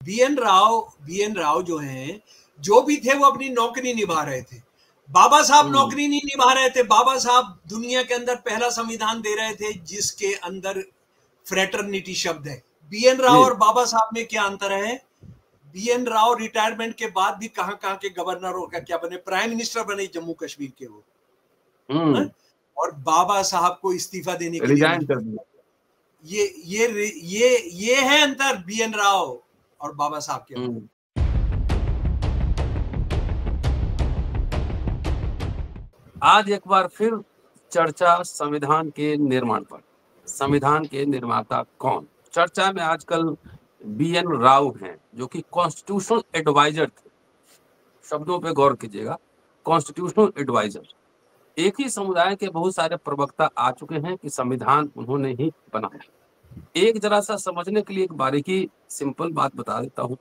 B N Rao जो हैं, जो भी थे वो अपनी नौकरी निभा रहे थे। बाबा साहब नौकरी नहीं निभा रहे थे। बाबा साहब दुनिया के अंदर पहला संविधान दे रहे थे जिसके अंदर फ्रेटर्निटी शब्द है। बी एन राव और बाबा साहब में क्या अंतर है? बी एन राव रिटायरमेंट के बाद भी कहां कहां के गवर्नर और क्या बने, प्राइम मिनिस्टर बने जम्मू कश्मीर के वो। और बाबा साहब को इस्तीफा देने के लिए कर दिया। ये है अंतर बी एन राव और बाबा साहब के अंदर। आज एक बार फिर चर्चा संविधान के निर्माण पर। संविधान के निर्माता कौन? चर्चा में आजकल बी.एन. राव हैं, जो कि कॉन्स्टिट्यूशनल एडवाइजर थे। शब्दों पे गौर कीजिएगा, कॉन्स्टिट्यूशनल एडवाइजर। एक ही समुदाय के बहुत सारे प्रवक्ता आ चुके हैं कि संविधान उन्होंने ही बनाया। एक जरा सा समझने के लिए एक बारीकी सिंपल बात बता देता हूँ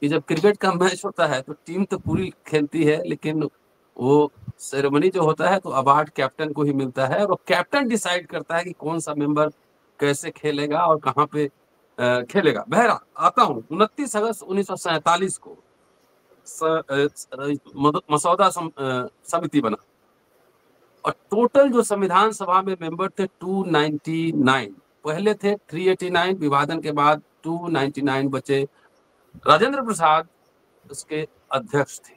कि जब क्रिकेट का मैच होता है तो टीम तो पूरी खेलती है, लेकिन वो सेरेमनी जो होता है तो अवार्ड कैप्टन को ही मिलता है, और कैप्टन डिसाइड करता है कि कौन सा मेंबर कैसे खेलेगा और कहाँ पे खेलेगा। बहरा आता हूँ 29 अगस्त 1947 को मसौदा समिति बना, और टोटल जो संविधान सभा में मेंबर थे 299। पहले थे 389, विभाजन के बाद 299 बचे। राजेंद्र प्रसाद उसके अध्यक्ष थे।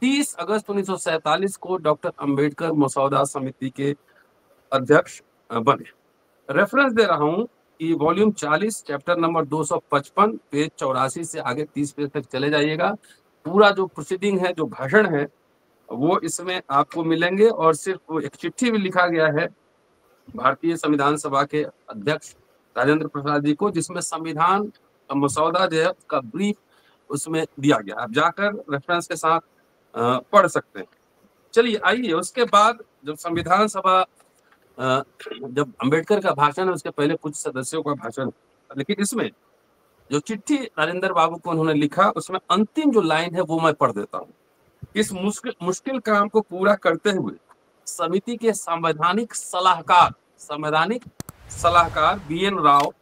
30 अगस्त 1947 को डॉक्टर अंबेडकर मसौदा समिति के अध्यक्ष बने। रेफरेंस दे रहा हूं कि वॉल्यूम 40 चैप्टर नंबर 255 पेज 84 से आगे 30 पेज तक चले जाइएगा। पूरा जो प्रोसीडिंग है, जो भाषण है, वो इसमें आपको मिलेंगे। और सिर्फ एक चिट्ठी भी लिखा गया है भारतीय संविधान सभा के अध्यक्ष राजेंद्र प्रसाद जी को, जिसमें संविधान मसौदा जो है उसका ब्रीफ उसमें दिया गया। आप जाकर रेफरेंस के साथ पढ़ सकते हैं। चलिए आइए, उसके बाद जब संविधान सभा जब अंबेडकर का भाषण है, उसके पहले कुछ सदस्यों का भाषण है, लेकिन इसमें जो चिट्ठी राजेंद्र बाबू को उन्होंने लिखा, उसमें अंतिम जो लाइन है वो मैं पढ़ देता हूँ। इस मुश्किल काम को पूरा करते हुए समिति के संवैधानिक सलाहकार बी.एन. राव,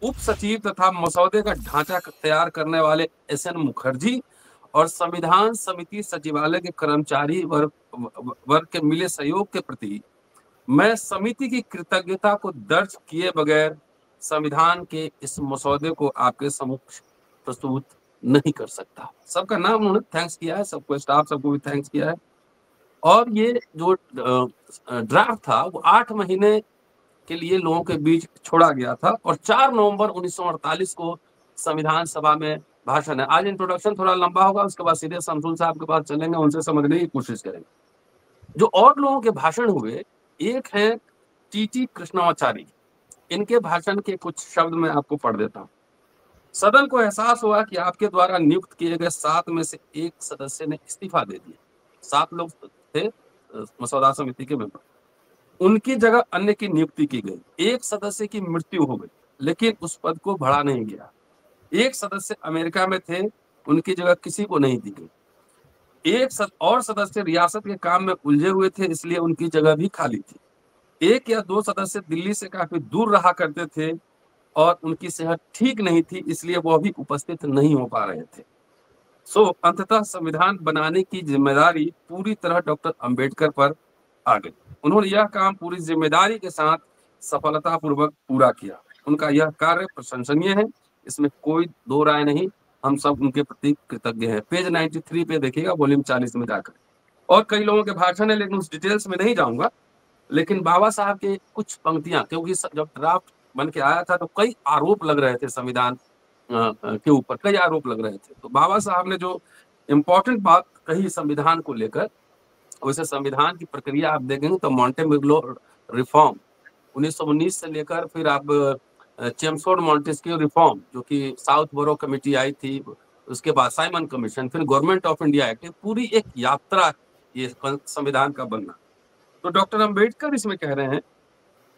उप सचिव तथा मसौदे का ढांचा तैयार करने वाले एस.एन. मुखर्जी और संविधान समिति सचिवालय के कर्मचारी वर्ग के मिले सहयोग के प्रति मैं समिति की कृतज्ञता को दर्ज किए बगैर संविधान के इस मसौदे को आपके समक्ष प्रस्तुत नहीं कर सकता। सबका नाम उन्होंने थैंक्स किया है, सबको, स्टाफ सबको भी थैंक्स किया है। और ये जो ड्राफ्ट था वो 8 महीने के लिए लोगों के बीच छोड़ा गया था, और 4 नवंबर 1948 को संविधान सभा में भाषण है। आज इंट्रोडक्शन थोड़ा लंबा होगा, उसके बाद सीधे शमसुल साहब के पास चलेंगे, उनसे समझने की कोशिश करेंगे। जो और लोगों के भाषण हुए, एक है टी.टी. कृष्णाचारी। इनके भाषण के कुछ शब्द मैं आपको पढ़ देता हूँ। सदन को एहसास हुआ कि आपके द्वारा नियुक्त किए गए 7 में से एक सदस्य ने इस्तीफा दे दिया। 7 लोग थे मसौदा समिति के मेंबर, उनकी जगह अन्य की नियुक्ति की गई। एक सदस्य की मृत्यु हो गई, लेकिन उस पद को बढ़ा नहीं गया। एक सदस्य अमेरिका में थे, उनकी जगह किसी को नहीं दी गई। एक और सदस्य रियासत के काम में उलझे हुए थे, इसलिए उनकी जगह भी खाली थी। 1 या 2 सदस्य दिल्ली से काफी दूर रहा करते थे और उनकी सेहत ठीक नहीं थी, इसलिए वो भी उपस्थित नहीं हो पा रहे थे। अंततः संविधान बनाने की जिम्मेदारी पूरी तरह डॉक्टर अंबेडकर पर आ गई। उन्होंने यह काम पूरी जिम्मेदारी के साथ सफलतापूर्वक पूरा किया। उनका यह कार्य प्रशंसनीय है, इसमें कोई दो राय नहीं। हम सब उनके प्रति कृतज्ञ हैं। पेज 93 पे देखिएगा, वॉल्यूम 40 में जाकर। और कई लोगों के भाषण है, लेकिन उस डिटेल्स में नहीं जाऊंगा। लेकिन बाबा साहब के कुछ पंक्तियां, क्योंकि जब ड्राफ्ट बन के आया था तो कई आरोप लग रहे थे संविधान के ऊपर, कई आरोप लग रहे थे। तो बाबा साहब ने जो इम्पोर्टेंट बात कही संविधान को लेकर, वैसे संविधान की प्रक्रिया आप देखेंगे तो मॉन्टेमिग्लो रिफॉर्म 1919 से लेकर फिर आप चेम्सफोर्ड मॉन्टेस्क्यू रिफॉर्म, जो कि साउथ बोरो कमेटी आई थी, उसके बाद साइमन कमीशन, फिर गवर्नमेंट ऑफ इंडिया एक्ट, पूरी एक यात्रा ये संविधान का बनना। तो डॉक्टर अंबेडकर इसमें कह रहे हैं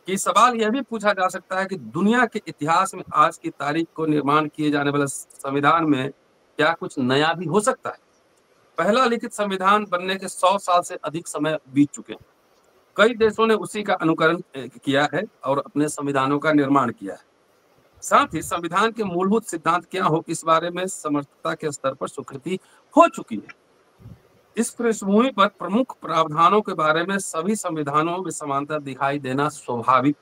कि सवाल यह भी पूछा जा सकता है कि दुनिया के इतिहास में आज की तारीख को निर्माण किए जाने वाले संविधान में क्या कुछ नया भी हो सकता है। पहला लिखित संविधान बनने के 100 साल से अधिक समय बीत चुके हैं। कई देशों ने उसी का अनुकरण किया है और अपने संविधानों का निर्माण किया है। साथ ही संविधान के मूलभूत सिद्धांत क्या हो, इस बारे में समर्थता के स्तर पर स्वीकृति हो चुकी है। इस पृष्ठभूमि पर प्रमुख प्रावधानों के बारे में सभी संविधानों में समानता दिखाई देना स्वाभाविक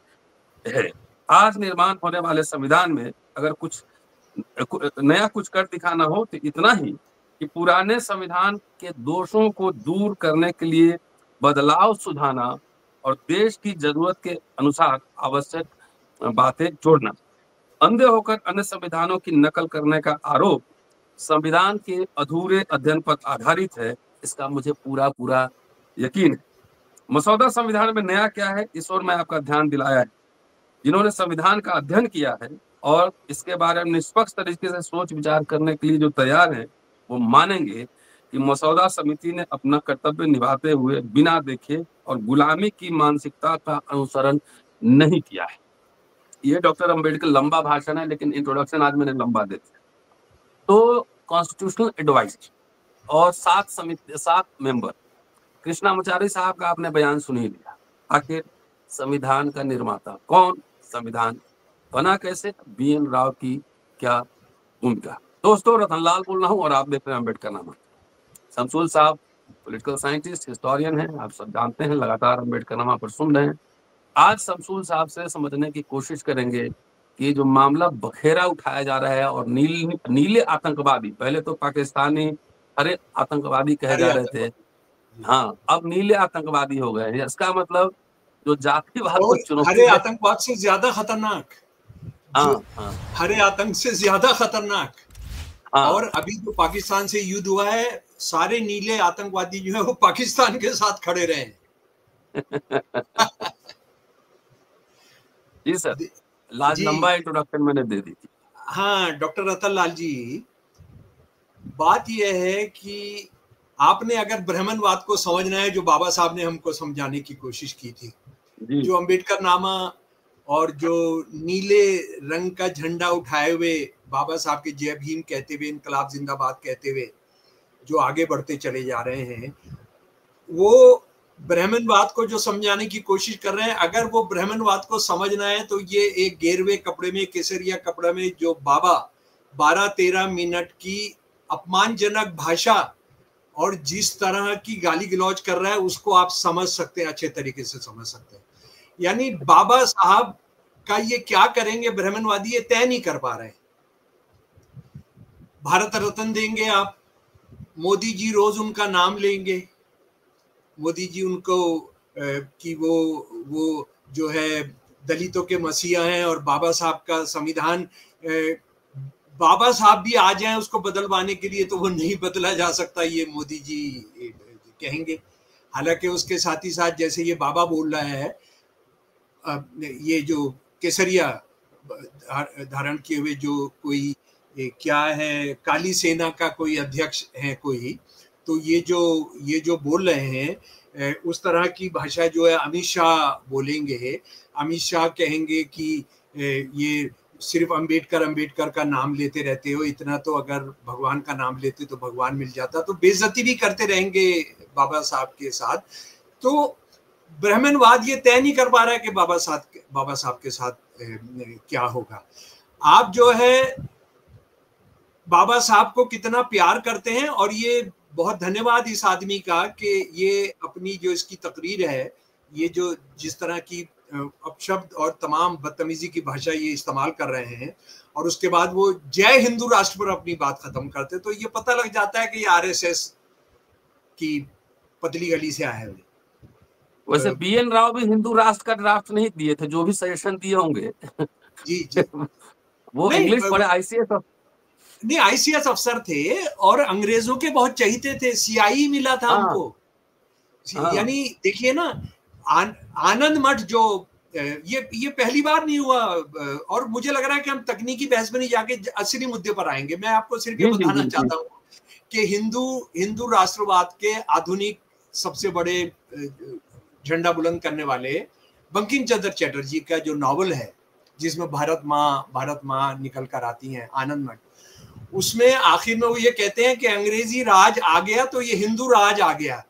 है। आज निर्माण होने वाले संविधान में अगर कुछ नया कुछ कर दिखाना हो तो इतना ही कि पुराने संविधान के दोषों को दूर करने के लिए बदलाव सुधारना और देश की जरूरत के अनुसार आवश्यक बातें जोड़ना। अंधे होकर अन्य संविधानों की नकल करने का आरोप संविधान के अधूरे अध्ययन पर आधारित है, इसका मुझे पूरा पूरा यकीन है। मसौदा संविधान में नया क्या है, इस ओर मैं आपका ध्यान दिलाया है। जिन्होंने संविधान का अध्ययन किया है और इसके बारे में निष्पक्ष तरीके से सोच विचार करने के लिए जो तैयार है, वो मानेंगे कि मसौदा समिति ने अपना कर्तव्य निभाते हुए बिना देखे और गुलामी की मानसिकता का अनुसरण नहीं किया है। ये डॉक्टर अंबेडकर लंबा भाषण है, लेकिन इंट्रोडक्शन आज मैंने लंबा दे दिया। तो कॉन्स्टिट्यूशनल एडवाइजर और 7 मेंबर, कृष्णामाचारी साहब का आपने बयान सुन ही लिया। आखिर संविधान का निर्माता कौन, संविधान बना कैसे, BN राव की क्या भूमिका। दोस्तों, रतनलाल बोल रहा हूँ और आप देख रहे हैं अम्बेडकरनामा। शमसुल साहब पॉलिटिकल साइंटिस्ट, हिस्टोरियन हैं, आप सब जानते हैं, लगातार अम्बेडकरनामा पर सुन रहे हैं। आज शमसुल साहब से समझने की कोशिश करेंगे कि जो मामला बखेरा उठाया जा रहा है और नीले आतंकवादी, पहले तो पाकिस्तानी हरे आतंकवादी कहे जा रहे थे, हाँ, अब नीले आतंकवादी हो गए हैं। इसका मतलब जो जातिवाद को चुनौती, हरे आतंकवाद से ज्यादा खतरनाक, हाँ, हरे आतंक से ज्यादा खतरनाक, हाँ, और अभी जो पाकिस्तान से युद्ध हुआ है, सारे नीले आतंकवादी जो है वो पाकिस्तान के साथ खड़े रहे हैं। जी सर, लंबा इंट्रोडक्शन मैंने दे दी थी। हाँ डॉक्टर रतनलाल जी, बात यह है कि आपने अगर ब्राह्मणवाद को समझना है, जो बाबा साहब ने हमको समझाने की कोशिश की थी, जो अम्बेडकरनामा और जो नीले रंग का झंडा उठाए हुए बाबा साहब के जय भीम कहते हुए, इनकलाब जिंदाबाद कहते हुए जो आगे बढ़ते चले जा रहे हैं, वो ब्राह्मणवाद को जो समझाने की कोशिश कर रहे हैं। अगर वो ब्राह्मणवाद को समझना है तो ये एक गेरवे कपड़े में, केसरिया कपड़े में जो बाबा 12-13 मिनट की अपमानजनक भाषा और जिस तरह की गाली गलौज कर रहा है, उसको आप समझ सकते हैं, अच्छे तरीके से समझ सकते हैं। यानी बाबा साहब का ये क्या करेंगे ब्राह्मणवादी, ये तय नहीं कर पा रहे हैं। भारत रत्न देंगे आप, मोदी जी रोज उनका नाम लेंगे, मोदी जी उनको कि वो जो है दलितों के मसीहा हैं, और बाबा साहब का संविधान, बाबा साहब भी आ जाएं उसको बदलवाने के लिए तो वो नहीं बदला जा सकता, ये मोदी जी कहेंगे। हालांकि उसके साथ ही साथ जैसे ये बाबा बोल रहा है, ये जो केसरिया धारण किए हुए जो कोई क्या है, काली सेना का कोई अध्यक्ष है कोई, तो ये जो बोल रहे हैं उस तरह की भाषा जो है अमित शाह बोलेंगे। अमित शाह कहेंगे कि ये सिर्फ अंबेडकर का नाम लेते रहते हो, इतना तो अगर भगवान का नाम लेते तो भगवान मिल जाता, तो बेइज्जती भी करते रहेंगे बाबा साहब के साथ। तो ब्राह्मणवाद ये तय नहीं कर पा रहा है कि बाबा साहब के साथ क्या होगा। आप जो है बाबा साहब को कितना प्यार करते हैं, और ये बहुत धन्यवाद इस आदमी का कि ये अपनी जो इसकी तकरीर है, ये जो जिस तरह की अपशब्द और तमाम बदतमीजी की भाषा ये इस्तेमाल कर रहे हैं, और उसके बाद वो जय हिंदू राष्ट्र पर अपनी बात खत्म करते, तो ये पता लग जाता है कि ये RSS की पतली गली से आए हुए। वैसे BN राव भी हिंदू राष्ट्र का ड्राफ्ट नहीं दिए थे, जो भी सजेशन दिए होंगे जी वो इंग्लिश पढ़े, ICS अफसर थे और अंग्रेजों के बहुत चहीते थे, CI मिला था उनको। यानी देखिए ना, आनंद मठ जो ये पहली बार नहीं हुआ, और मुझे लग रहा है कि हम तकनीकी बहस में नहीं जाके असली मुद्दे पर आएंगे। मैं आपको सिर्फ ये बताना चाहता हूँ कि हिंदू राष्ट्रवाद के आधुनिक सबसे बड़े झंडा बुलंद करने वाले बंकिम चंद्र चटर्जी का जो नॉवल है, जिसमें भारत माँ निकल कर आती हैं, आनंद मठ, उसमें आखिर में वो ये कहते हैं कि अंग्रेजी राज आ गया तो ये हिंदू राज आ गया,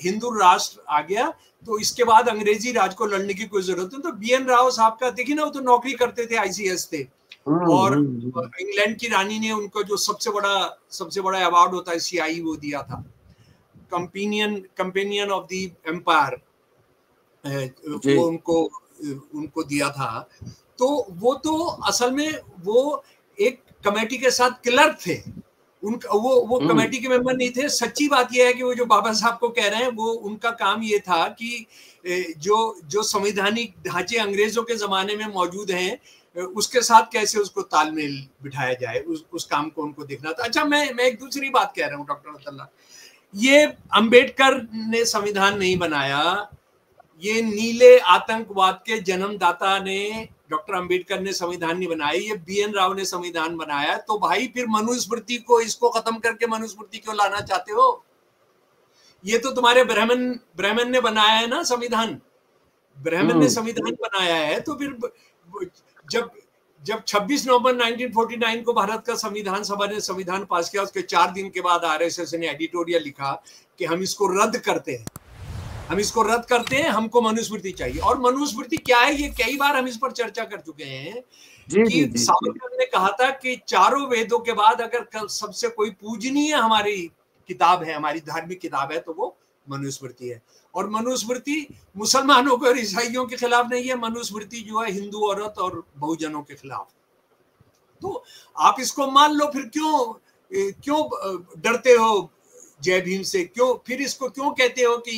हिंदू राष्ट्र आ गया, तो इसके बाद अंग्रेजी राज को लड़ने की कोई जरूरत नहीं। तो BN राव साहब का देखिए ना, वो तो नौकरी करते थे, ICS थे, और इंग्लैंड की रानी ने उनको जो सबसे बड़ा अवार्ड होता है CI वो दिया था, कंपेनियन ऑफ द एम्पायर, वो उनको दिया था। तो वो तो असल में वो एक कमेटी के साथ क्लर्क थे, वो कमेटी के मेंबर नहीं थे। सच्ची बात यह है कि वो जो बाबा साहब को कह रहे हैं, वो उनका काम ये था कि जो संवैधानिक ढांचे अंग्रेजों के जमाने में मौजूद हैं उसके साथ कैसे उसको तालमेल बिठाया जाए, उस काम को उनको देखना था। अच्छा, मैं एक दूसरी बात कह रहा हूँ डॉक्टर अब्दुल्ला, ये अंबेडकर ने संविधान नहीं बनाया, ये नीले आतंकवाद के जन्मदाता ने, डॉक्टर अंबेडकर ने संविधान नहीं बनाया, ये BN राव ने संविधान बनाया। तो भाई फिर मनुस्मृति को, इसको खत्म करके मनुस्मृति क्यों लाना चाहते हो? ये तो तुम्हारे ब्राह्मण ने बनाया है ना संविधान, ब्राह्मण ने संविधान बनाया है। तो फिर जब 26 नवंबर 1949 को भारत का संविधान सभा ने संविधान पास किया, उसके 4 दिन के बाद RSS ने एडिटोरियल लिखा कि हम इसको रद्द करते हैं, हमको मनुस्मृति चाहिए। और मनुस्मृति क्या है, ये कई बार हम इस पर चर्चा कर चुके हैं कि सावरकर ने कहा था कि चारों वेदों के बाद अगर सबसे कोई पूजनीय हमारी किताब है, हमारी धार्मिक किताब है, तो वो मनुस्मृति है। और मनुस्मृति मुसलमानों को और ईसाइयों के खिलाफ नहीं है, मनुस्मृति जो है हिंदू औरत और बहुजनों के खिलाफ। तो आप इसको मान लो, फिर क्यों डरते हो जय भीम से? क्यों फिर इसको क्यों कहते हो कि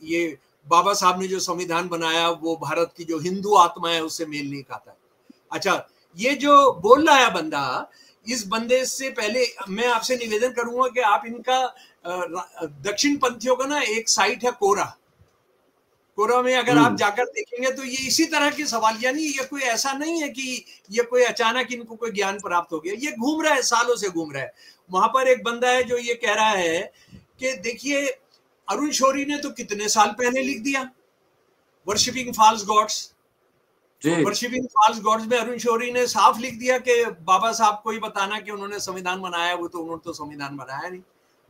ये बाबा साहब ने जो संविधान बनाया वो भारत की जो हिंदू आत्मा है उससे मेल नहीं खाता? अच्छा, ये जो बोल रहा है बंदा, इस बंदे से पहले मैं आपसे निवेदन करूंगा कि आप इनका दक्षिण पंथियों का ना एक साइट है कोरा में अगर आप जाकर देखेंगे तो ये इसी तरह के सवाल, यानी ये कोई ऐसा नहीं है कि ये कोई अचानक इनको कोई ज्ञान प्राप्त हो गया, ये घूम रहा है, सालों से घूम रहा है। वहां पर एक बंदा है जो ये कह रहा है कि देखिए अरुण शौरी ने तो कितने साल पहले लिख दिया worshipping false gods, worshipping false gods में अरुण शौरी ने साफ लिख दिया कि बाबा साहब को ही बताना कि उन्होंने संविधान बनाया, वो तो उन्होंने तो संविधान बनाया नहीं।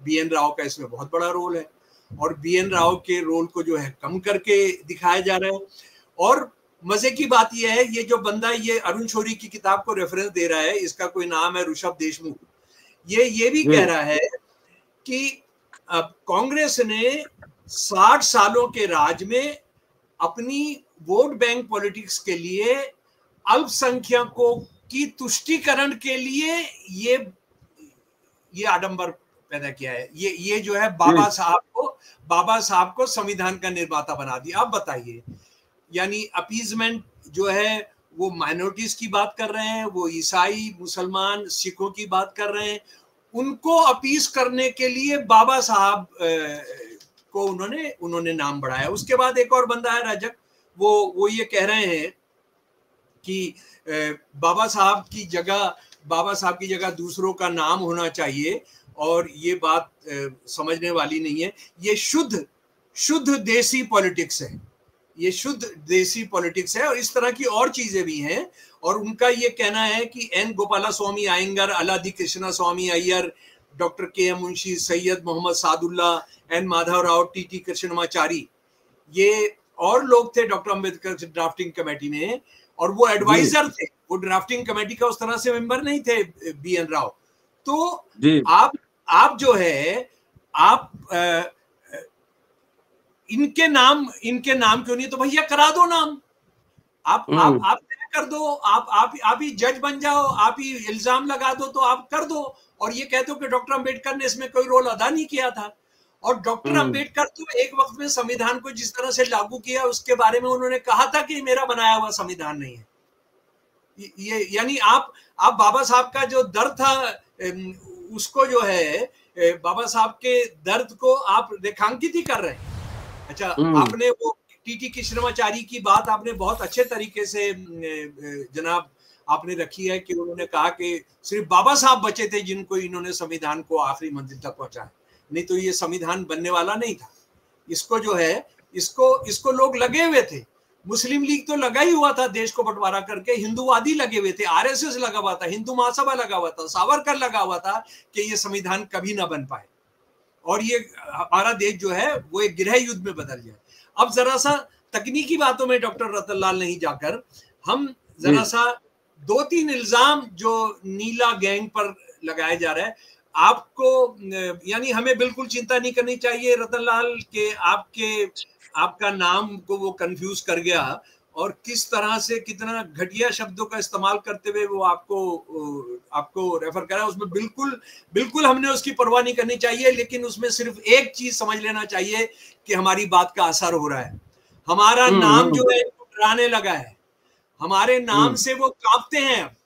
BN राव का इसमें बहुत बड़ा रोल है, और BN राव के रोल को जो है कम करके दिखाया जा रहा है। और मजे की बात यह है, ये जो बंदा ये अरुण शौरी की किताब को रेफरेंस दे रहा है, इसका कोई नाम है ऋषभ देशमुख, ये भी कह रहा है कि कांग्रेस ने 60 सालों के राज में अपनी वोट बैंक पॉलिटिक्स के लिए, अल्पसंख्यकों की तुष्टीकरण के लिए ये आडंबर पैदा किया है। ये जो है बाबा साहब को संविधान का निर्माता बना दिया। आप बताइए, यानी अपीजमेंट जो है वो माइनॉरिटीज की बात कर रहे हैं, वो ईसाई, मुसलमान, सिखों की बात कर रहे हैं, उनको अपीज करने के लिए बाबा साहब को उन्होंने नाम बढ़ाया। उसके बाद एक और बंदा है रजक, वो ये कह रहे हैं कि बाबा साहब की जगह दूसरों का नाम होना चाहिए, और ये बात समझने वाली नहीं है। ये शुद्ध देसी पॉलिटिक्स है, ये शुद्ध देसी पॉलिटिक्स है, और इस तरह की और चीजें भी हैं। और उनका ये कहना है कि N Gopalaswami Ayyangar, Alladi Krishnaswami Ayyar, doctor KM Munshi, Syed Mohammad Saadulla, N Madhava Rao, TT Krishnamachari, ये और लोग थे डॉक्टर अंबेडकर ड्राफ्टिंग कमेटी में, और वो एडवाइजर थे, वो ड्राफ्टिंग कमेटी का उस तरह से मेंबर नहीं थे BN राव। तो आप जो है आप इनके नाम क्यों नहीं? तो भैया करा दो नाम, आप तय कर दो, आप ही जज बन जाओ, आप ही इल्जाम लगा दो, तो आप कर दो, और ये कहते हो कि डॉक्टर अंबेडकर ने इसमें कोई रोल अदा नहीं किया था। और डॉक्टर अंबेडकर तो एक वक्त में संविधान को जिस तरह से लागू किया उसके बारे में उन्होंने कहा था कि मेरा बनाया हुआ संविधान नहीं है। ये यानी आप बाबा साहब का जो दर्द था उसको जो है, बाबा साहब के दर्द को आप रेखांकित ही कर रहे हैं। अच्छा, आपने वो TT कृष्णमाचारी की बात आपने बहुत अच्छे तरीके से जनाब आपने रखी है कि उन्होंने कहा कि सिर्फ बाबा साहब बचे थे जिनको इन्होंने संविधान को आखिरी मंजिल तक पहुंचाया, नहीं तो ये संविधान बनने वाला नहीं था। इसको जो है इसको लोग लगे हुए थे, मुस्लिम लीग तो लगा ही हुआ था देश को बंटवारा करके, हिंदुवादी लगे हुए थे, RSS लगा हुआ था, हिंदू महासभा लगा हुआ था, सावरकर लगा हुआ था कि ये संविधान कभी ना बन पाए और ये हमारा देश जो है वो एक गृह युद्ध में बदल जाए। अब जरा सा तकनीकी बातों में डॉक्टर रतनलाल नहीं जाकर हम जरा सा 2-3 इल्जाम जो नीला गैंग पर लगाया जा रहा है, आपको यानी हमें बिल्कुल चिंता नहीं करनी चाहिए रतनलाल के आपका नाम को वो कंफ्यूज कर गया, और किस तरह से कितना घटिया शब्दों का इस्तेमाल करते हुए वो आपको रेफर करा, उसमें बिल्कुल हमने उसकी परवाह नहीं करनी चाहिए। लेकिन उसमें सिर्फ एक चीज समझ लेना चाहिए कि हमारी बात का असर हो रहा है, हमारा नाम जो है डराने लगा है, हमारे नाम से वो कांपते हैं,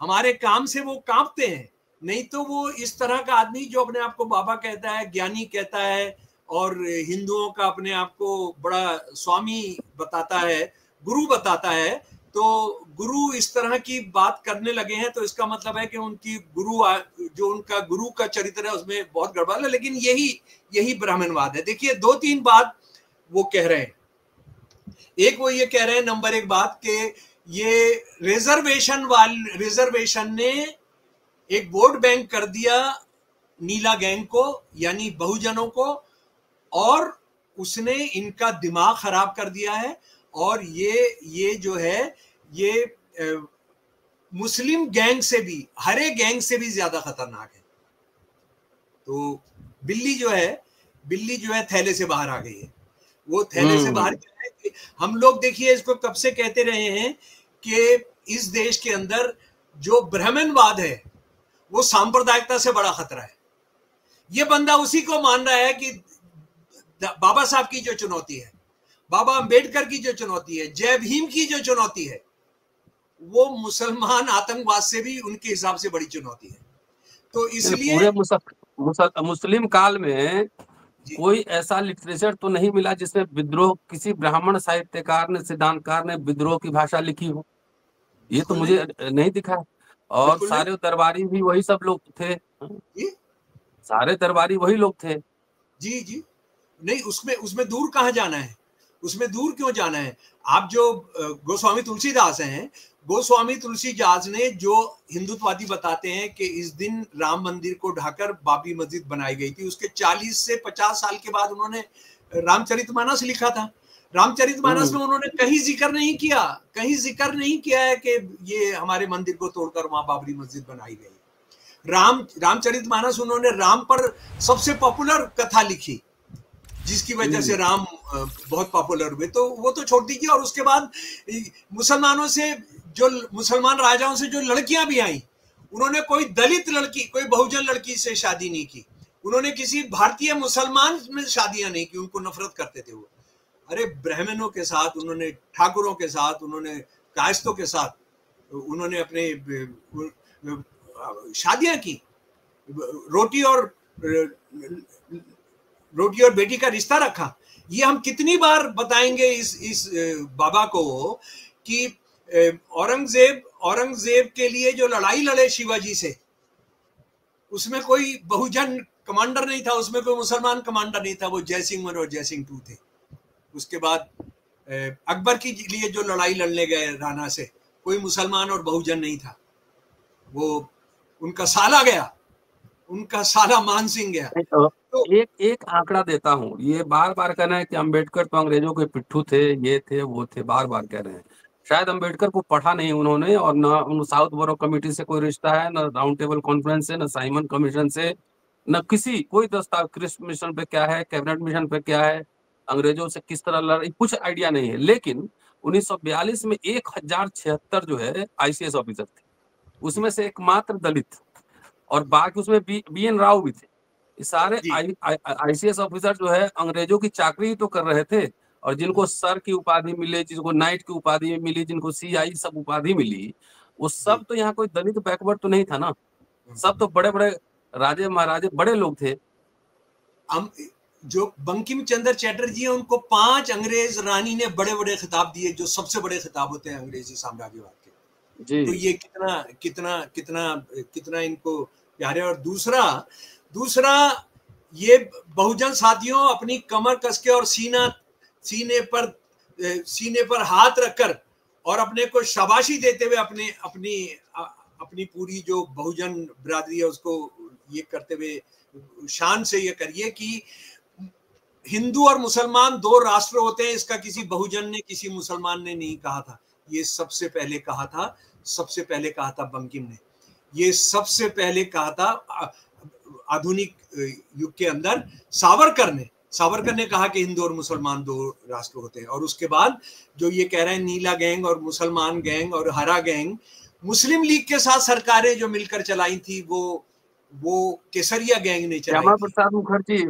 हमारे काम से वो कांपते हैं। नहीं तो वो इस तरह का आदमी जो अपने आप को बाबा कहता है, ज्ञानी कहता है, और हिंदुओं का अपने आप को बड़ा स्वामी बताता है, गुरु बताता है, तो गुरु इस तरह की बात करने लगे हैं, तो इसका मतलब है कि उनकी जो उनका गुरु का चरित्र है उसमें बहुत गड़बड़ है। लेकिन यही ब्राह्मणवाद है। देखिए 2-3 बात वो कह रहे हैं। एक वो ये कह रहे हैं, नंबर 1 बात कि ये रिजर्वेशन ने एक वोट बैंक कर दिया नीला गैंग को, यानी बहुजनों को, और उसने इनका दिमाग खराब कर दिया है। और ये जो है ये मुस्लिम गैंग से भी, हरे गैंग से भी ज्यादा खतरनाक है। तो बिल्ली जो है थैले से बाहर आ गई है। वो थैले से बाहर क्या है, हम लोग देखिए इसको कब से कहते रहे हैं कि इस देश के अंदर जो ब्राह्मणवाद है वो सांप्रदायिकता से बड़ा खतरा है। ये बंदा उसी को मान रहा है कि बाबा साहब की जो चुनौती है, बाबा अंबेडकर की जो चुनौती है, जय भीम की जो चुनौती है, वो मुसलमान आतंकवाद से भी उनके हिसाब से बड़ी चुनौती है। तो इसलिए पूरे मुस्लिम काल में कोई ऐसा लिटरेचर तो नहीं मिला जिसमें विद्रोह, किसी ब्राह्मण साहित्यकार ने, सिद्धांतकार ने विद्रोह की भाषा लिखी हो। ये तो मुझे नहीं दिखा। और सारे दरबारी भी वही सब लोग थे, सारे दरबारी वही लोग थे। जी नहीं, उसमें दूर कहाँ जाना है, उसमें दूर क्यों जाना है? आप जो गोस्वामी तुलसीदास हैं, गोस्वामी तुलसीदास ने जो हिंदुत्ववादी बताते हैं कि इस दिन राम मंदिर को ढाकर बाबरी मस्जिद बनाई गई थी, उसके 40 से 50 साल के बाद उन्होंने रामचरितमानस लिखा था। रामचरितमानस में उन्होंने कहीं जिक्र नहीं किया है कि ये हमारे मंदिर को तोड़कर वहां बाबरी मस्जिद बनाई गई। रामचरितमानस उन्होंने राम पर सबसे पॉपुलर कथा लिखी, जिसकी वजह से राम बहुत पॉपुलर हुए, तो वो तो छोड़ दीजिए। और उसके बाद मुसलमानों से, जो मुसलमान राजाओं से जो लड़कियां भी आई, उन्होंने कोई दलित लड़की, कोई बहुजन लड़की से शादी नहीं की, उन्होंने किसी भारतीय मुसलमान में शादियां नहीं की, उनको नफरत करते थे वो। अरे ब्राह्मणों के साथ उन्होंने, ठाकुरों के साथ उन्होंने, कायस्थों के साथ उन्होंने अपने शादियां की। रोटी और बेटी का रिश्ता रखा। ये हम कितनी बार बताएंगे इस बाबा को कि औरंगजेब के लिए जो लड़ाई लड़े शिवाजी से, उसमें कोई बहुजन कमांडर नहीं था, उसमें कोई मुसलमान कमांडर नहीं था, वो जयसिंह 1 और जयसिंह 2 थे। उसके बाद अकबर के लिए जो लड़ाई लड़ने गए राणा से, कोई मुसलमान और बहुजन नहीं था, वो उनका साला गया, उनका साला मान सिंह गया। तो एक आंकड़ा देता हूँ, ये बार बार कहना है कि अंबेडकर तो अंग्रेजों के पिट्ठू थे, ये थे वो थे, बार बार कह रहे हैं। शायद अंबेडकर को पढ़ा नहीं उन्होंने, और न साउथ बोरो कमेटी से कोई रिश्ता है, न राउंड टेबल कॉन्फ्रेंस से, न साइमन कमीशन से, न कोई दस्तावेज, क्रिस्प मिशन पे क्या है, कैबिनेट मिशन पे क्या है, अंग्रेजों से किस तरह लड़, कुछ आइडिया नहीं है। लेकिन 1942 में 1076 जो है ICS ऑफिसर थे, उसमें से एकमात्र दलित, और बाकी उसमें BN राव भी थे। सारे ICS ऑफिसर जो है अंग्रेजों की चाकरी तो कर रहे थे, और जिनको सर की उपाधि मिले, जिनको नाइट की उपाधि मिली, जिनको CI सब उपाधि मिली, वो सब तो यहाँ कोई दलित बैकवर्ड तो नहीं था ना, सब तो बड़े बड़े राजे महाराजे बड़े लोग थे। जो बंकिम चंद्र चटर्जी है, उनको 5 अंग्रेज रानी ने बड़े बड़े खिताब दिए, जो सबसे बड़े खिताब होते हैं अंग्रेजी साम्राज्यवाद के। तो ये कितना इनको प्यारे। और दूसरा ये बहुजन साथियों, अपनी कमर कस के और सीने पर हाथ रखकर और अपने को शाबाशी देते हुए अपनी पूरी जो बहुजन बिरादरी है उसको ये करते हुए शान से ये करिए कि हिंदू और मुसलमान 2 राष्ट्र होते हैं। इसका किसी बहुजन ने, किसी मुसलमान ने नहीं कहा था, ये सबसे पहले कहा था सबसे पहले कहा था बंकिम ने, ये सबसे पहले कहा था आधुनिक युग के अंदर सावरकर ने कहा कि हिंदू और मुसलमान दो राष्ट्र होते हैं। और उसके बाद जो ये कह रहे हैं नीला गैंग और मुसलमान गैंग और हरा गैंग, मुस्लिम लीग के साथ सरकारें जो मिलकर चलाई थी वो केसरिया गैंग ने चलाई।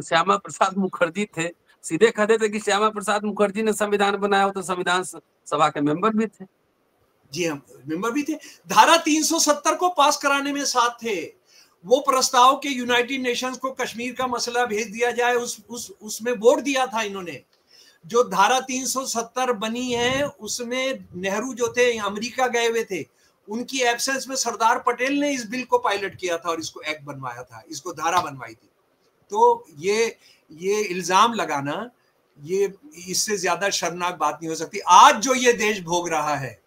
श्यामा प्रसाद मुखर्जी थे, सीधे कहते थे कि श्यामा प्रसाद मुखर्जी ने संविधान बनाया हो, तो संविधान सभा के मेंबर भी थे। जी हाँ, मेंबर भी थे। धारा 370 को पास कराने में साथ थे। वो प्रस्ताव के यूनाइटेड नेशंस को कश्मीर का मसला भेज दिया जाए, उसमें वोट दिया था इन्होंने। जो धारा 370 बनी है उसमें नेहरू जो थे अमेरिका गए हुए थे, उनकी एब्सेंस में सरदार पटेल ने इस बिल को पायलट किया था और इसको एक्ट बनवाया था, इसको धारा बनवाई थी। तो ये इल्जाम लगाना, ये इससे ज्यादा शर्मनाक बात नहीं हो सकती। आज जो ये देश भोग रहा है,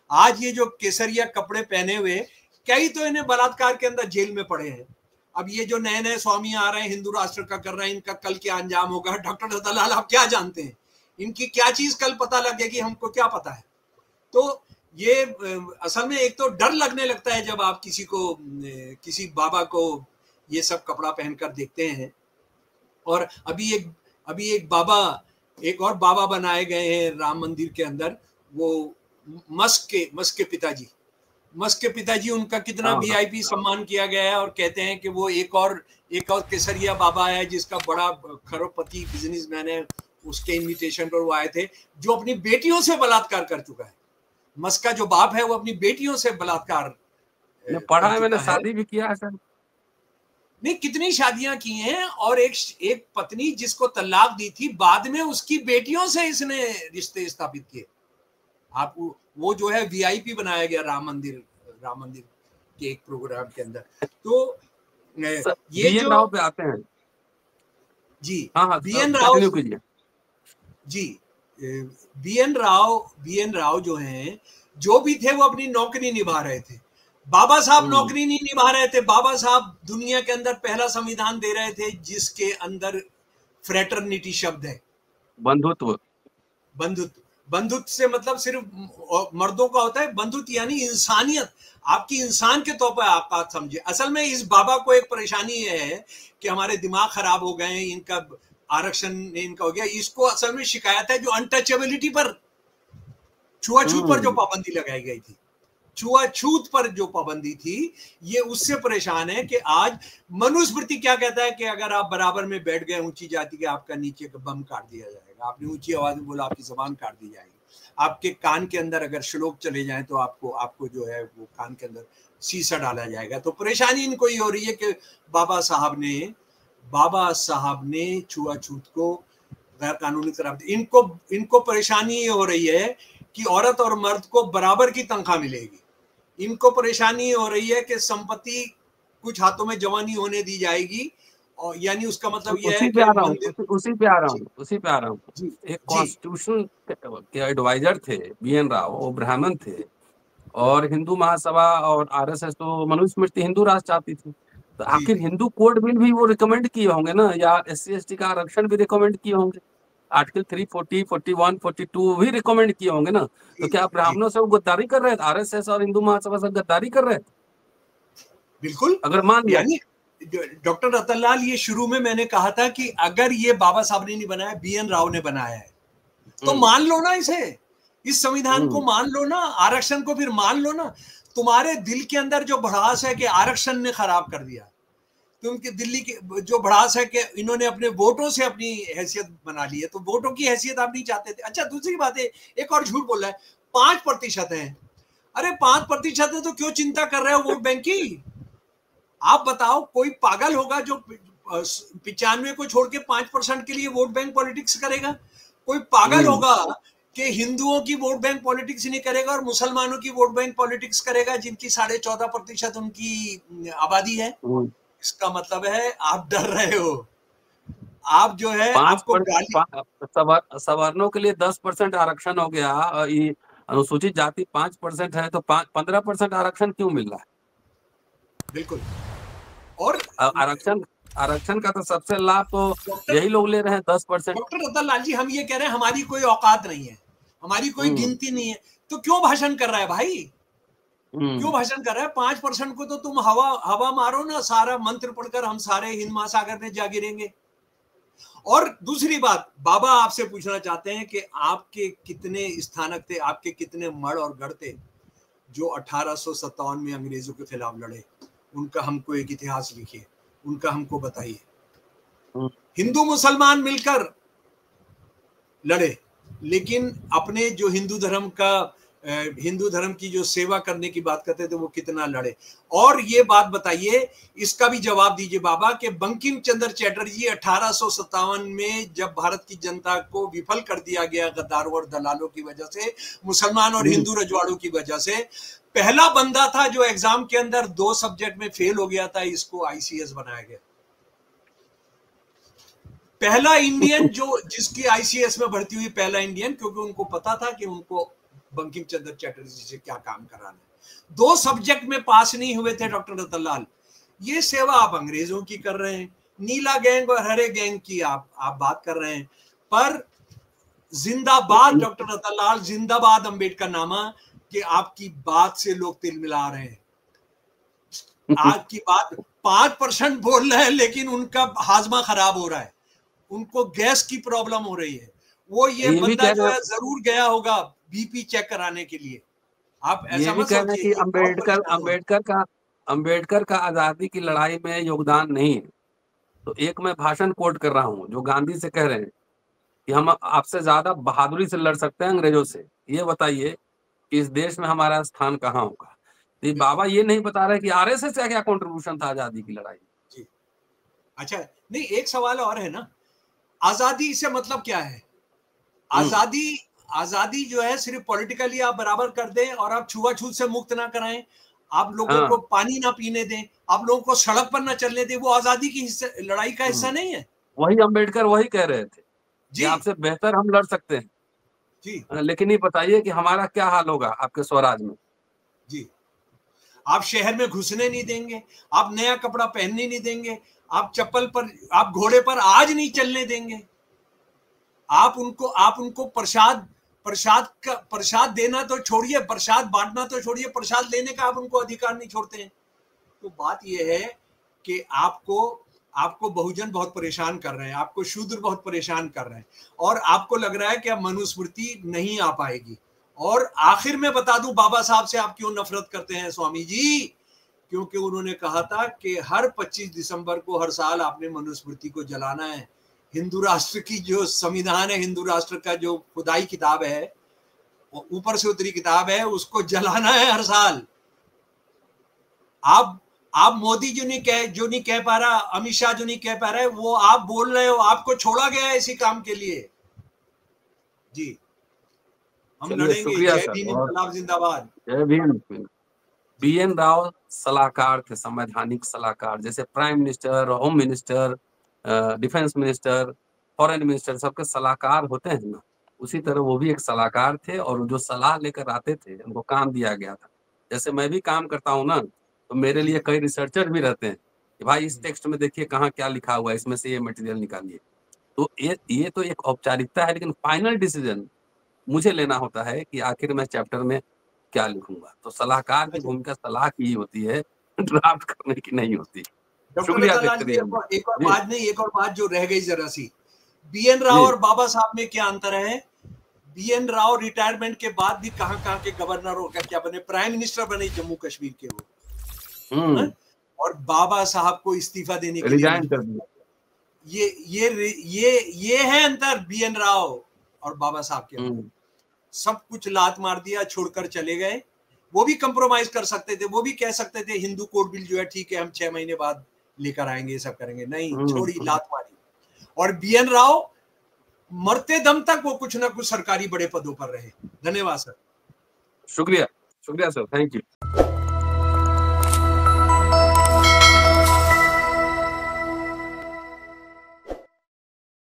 आज ये जो केसरिया कपड़े पहने हुए, कई तो इन्हें बलात्कार के अंदर जेल में पड़े हैं। अब ये जो नए नए स्वामी आ रहे हैं हिंदू राष्ट्र का कर रहे हैं, इनका कल क्या अंजाम होगा? डॉक्टर दत्तालाल आप क्या जानते हैं? इनकी क्या चीज कल पता लगेगी, हमको क्या पता है? तो ये असल में एक तो डर लगने लगता है जब आप किसी बाबा को ये सब कपड़ा पहनकर देखते हैं। और अभी एक और बाबा बनाए गए हैं राम मंदिर के अंदर, वो मस्क के पिताजी, उनका कितना वीआईपी सम्मान किया गया है। और कहते हैं कि वो एक और केसरिया बाबा है जिसका बड़ा खरबपति बिजनेसमैन है, उसके इनविटेशन पर वो आए थे, जो अपनी बेटियों से बलात्कार कर चुका है। मस्क का जो बाप है वो अपनी बेटियों से बलात्कार पढ़ा है, मैंने शादी भी किया है सर। नहीं, कितनी शादियां की हैं। और एक पत्नी जिसको तलाक दी थी, बाद में उसकी बेटियों से इसने रिश्ते स्थापित किए। आप वो जो है वीआईपी बनाया गया राम मंदिर के एक प्रोग्राम के अंदर। तो ये जो राव पे आते हैं जी, हाँ, बीएन राव जो हैं, जो भी थे वो अपनी नौकरी निभा रहे थे। बाबा साहब नौकरी नहीं निभा रहे थे। बाबा साहब दुनिया के अंदर पहला संविधान दे रहे थे जिसके अंदर फ्रेटर्निटी शब्द है, बंधुत्व से मतलब सिर्फ मर्दों का होता है। बंधुत्व यानी इंसानियत, आपकी इंसान के तौर पर आप समझे। असल में इस बाबा को एक परेशानी है कि हमारे दिमाग खराब हो गए, इनका आरक्षण इनका हो गया। इसको असल में शिकायत है जो अनटचेबिलिटी पर, छुआछूत पर जो पाबंदी लगाई गई थी, छुआछूत पर जो पाबंदी थी, ये उससे परेशान है कि आज मनुस्मृति क्या कहता है कि अगर आप बराबर में बैठ गए ऊंची जाति के, आपका नीचे का बम काट दिया जाएगा। आपने ऊंची आवाज में बोला, आपकी जबान काट दी जाएगी। आपके कान के अंदर अगर श्लोक चले जाएं तो आपको जो है वो कान के अंदर शीशा डाला जाएगा। तो परेशानी इनको ये हो रही है कि बाबा साहब ने छुआछूत को गैर कानूनी करार दिया। इनको परेशानी ये हो रही है कि औरत और मर्द को बराबर की तनख्वाह मिलेगी। इनको परेशानी हो रही है कि संपत्ति कुछ हाथों में जमा नहीं होने दी जाएगी। और यानी उसका मतलब यह है कि उसी पे आ रहा हूँ। एक कॉन्स्टिट्यूशन के एडवाइजर थे बीएन राव, वो ब्राह्मण थे, और हिंदू महासभा और आरएसएस तो मनुस्मृति हिंदू राष्ट्र चाहती थी। तो आखिर हिंदू कोड बिल भी वो रिकमेंड किए होंगे ना, या SC/ST का आरक्षण भी रिकमेंड किए होंगे। आर्टिकल 340, 41, 42 भी रिकमेंड किए होंगे ना। तो क्या ब्राह्मणों से वो गद्दारी कर रहे थे? आरएसएस और हिंदू महासभा से गद्दारी कर रहे थे? बिल्कुल। अगर मान लिया, डॉक्टर रतनलाल, ये शुरू में मैंने कहा था कि अगर ये बाबा साहब ने नहीं बनाया, बीएन राव ने बनाया है, तो मान लो ना इस संविधान को मान लो ना, आरक्षण को फिर मान लो ना। तुम्हारे दिल के अंदर जो भड़ास है कि आरक्षण ने खराब कर दिया, तुमके दिल्ली के जो भड़ास है कि इन्होंने अपने वोटों से अपनी हैसियत बना ली है, तो वोटों की हैसियत आप नहीं चाहते थे। अच्छा, दूसरी बात है, एक और झूठ बोल रहा है, 5% है। अरे 5% है तो क्यों चिंता कर रहे हो वोट बैंक की? आप बताओ, कोई पागल होगा जो 95 को छोड़ के 5% के लिए वोट बैंक पॉलिटिक्स करेगा? कोई पागल होगा कि हिंदुओं की वोट बैंक पॉलिटिक्स नहीं करेगा और मुसलमानों की वोट बैंक पॉलिटिक्स करेगा, जिनकी 14.5% उनकी आबादी है? इसका मतलब है आप डर रहे हो। आप जो है आपको सवर्णों के लिए 10% आरक्षण हो गया, अनुसूचित जाति 5% है, तो 15% आरक्षण क्यों मिल रहा है? बिल्कुल। और आरक्षण का तो सबसे लाभ तो यही लोग ले रहे हैं, 10%। डॉक्टर रतनलाल जी, हम ये कह रहे हैं हमारी कोई औकात नहीं है, हमारी कोई गिनती नहीं है, तो क्यों भाषण कर रहा है भाई? क्यों भाषण कर रहा है? 5% को तो तुम हवा मारो ना, सारा मंत्र पढ़कर हम सारे हिंद महासागर में जा गिरेंगे। और दूसरी बात, बाबा आपसे पूछना चाहते हैं कि आपके कितने स्थानक थे, आपके कितने मढ़ और गढ़ थे जो 1857 में अंग्रेजों के खिलाफ लड़े? उनका हमको एक इतिहास लिखिए, उनका हमको बताइए। हिंदू मुसलमान मिलकर लड़े, लेकिन अपने जो हिंदू धर्म की जो सेवा करने की बात करते थे वो कितना लड़े। और ये बात बताइए, इसका भी जवाब दीजिए बाबा, कि बंकिम चंद्र चटर्जी 1857 में जब भारत की जनता को विफल कर दिया गया गद्दारों और दलालों की वजह से, मुसलमान और हिंदू रजवाड़ों की वजह से, पहला बंदा था जो एग्जाम के अंदर 2 सब्जेक्ट में फेल हो गया था, इसको आईसीएस बनाया गया। पहला इंडियन जो जिसकी आईसीएस में भर्ती हुई, पहला इंडियन, क्योंकि उनको पता था कि उनको बंकिम चंद्र चटर्जी से क्या काम कराना है। 2 सब्जेक्ट में पास नहीं हुए थे डॉक्टर रतनलाल। ये सेवा आप अंग्रेजों की कर रहे हैं, नीला गैंग और हरे गैंग की आप बात कर रहे हैं। पर जिंदाबाद डॉक्टर रतनलाल, जिंदाबाद अंबेडकर नामा, कि आपकी बात से लोग तिल मिला रहे हैं। आपकी बात 5% बोल रहे हैं, लेकिन उनका हाजमा खराब हो रहा है, उनको गैस की प्रॉब्लम हो रही है। वो ये बंदा जो है जरूर गया होगा बीपी चेक कराने के लिए। आप ऐसा मत सोचिए कि अंबेडकर का आजादी की लड़ाई में योगदान नहीं है। तो एक मैं भाषण कोट कर रहा हूँ जो गांधी से कह रहे हैं कि हम आपसे ज्यादा बहादुरी से लड़ सकते हैं अंग्रेजों से, ये बताइए कि इस देश में हमारा स्थान कहाँ होगा। तो बाबा ये नहीं बता रहे कि आरएसएस का क्या कंट्रीब्यूशन था आजादी की लड़ाई। जी अच्छा, नहीं, एक सवाल और है ना, आजादी से मतलब क्या है? आजादी जो है सिर्फ पॉलिटिकली आप बराबर कर दें और आप छुआछूत से मुक्त ना कराएं, आप लोगों को पानी ना पीने दें, आप लोगों को सड़क पर ना चलने दें, वो आजादी की लड़ाई का हिस्सा नहीं है। वही अंबेडकर वही कह रहे थे जी, आपसे बेहतर हम लड़ सकते हैं जी, लेकिन ये बताइए कि हमारा क्या हाल होगा आपके स्वराज में। जी, आप शहर में घुसने नहीं देंगे, आप नया कपड़ा पहनने नहीं देंगे, आप चप्पल पर, आप घोड़े पर आज नहीं चलने देंगे, आप उनको प्रसाद देना तो छोड़िए, प्रसाद बांटना तो छोड़िए, प्रसाद लेने का आप उनको अधिकार नहीं छोड़ते हैं। तो बात यह है कि आपको बहुजन बहुत परेशान कर रहे हैं, आपको शूद्र बहुत परेशान कर रहे हैं, और आपको लग रहा है कि अब मनुस्मृति नहीं आ पाएगी। और आखिर में बता दूं बाबा साहब से आप क्यों नफरत करते हैं स्वामी जी, क्योंकि उन्होंने कहा था कि हर 25 दिसंबर को हर साल आपने मनुस्मृति को जलाना है। हिंदू राष्ट्र की जो संविधान है, हिंदू राष्ट्र का जो खुदाई किताब है, ऊपर से उतरी किताब है, उसको जलाना है हर साल। आप मोदी जो नहीं कह पा रहा, अमित शाह जो नहीं कह पा रहे, वो आप बोल रहे हो, आपको छोड़ा गया है इसी काम के लिए। जी, हम लड़ेंगे। जय भीम, इनकलाब जिंदाबाद। जय भीम। बीएन राव सलाहकार थे, संवैधानिक सलाहकार, जैसे prime minister, home minister, defence minister, foreign minister, सबके सलाहकार होते हैं ना, उसी तरह वो भी एक सलाहकार थे, और जो सलाह लेकर आते थे उनको काम दिया गया था। जैसे मैं भी काम करता हूँ ना, तो मेरे लिए कई रिसर्चर भी रहते हैं कि भाई इस टेक्स्ट में देखिए कहाँ क्या लिखा हुआ है, इसमें से ये मटेरियल निकालिए। तो ये तो एक औपचारिकता है, लेकिन फाइनल डिसीजन मुझे लेना होता है कि आखिर मैं चैप्टर में क्या लिखूंगा। तो सलाहकार की भूमिका सलाह की होती है, ड्राफ्ट करने की नहीं होती। शुक्रिया। एक और बात जो रह गई जरा सी, बीएन राव और बाबा साहब में क्या अंतर है? बीएन राव रिटायरमेंट के बाद भी कहां के गवर्नर होकर क्या बने, प्राइम मिनिस्टर बने जम्मू कश्मीर के वो, और बाबा साहब को इस्तीफा देने के रिजाइन कर दिया। ये है अंतर बीएन राव और बाबा साहब के। सब कुछ लात मार दिया, छोड़कर चले गए। वो भी कंप्रोमाइज कर सकते थे, वो भी कह सकते थे हिंदू कोड बिल जो है ठीक है, हम 6 महीने बाद लेकर आएंगे, ये सब करेंगे। नहीं, छोड़ी, लात मारी। और बीएन राव मरते दम तक वो कुछ ना कुछ सरकारी बड़े पदों पर रहे। धन्यवाद सर। शुक्रिया सर, थैंक यू।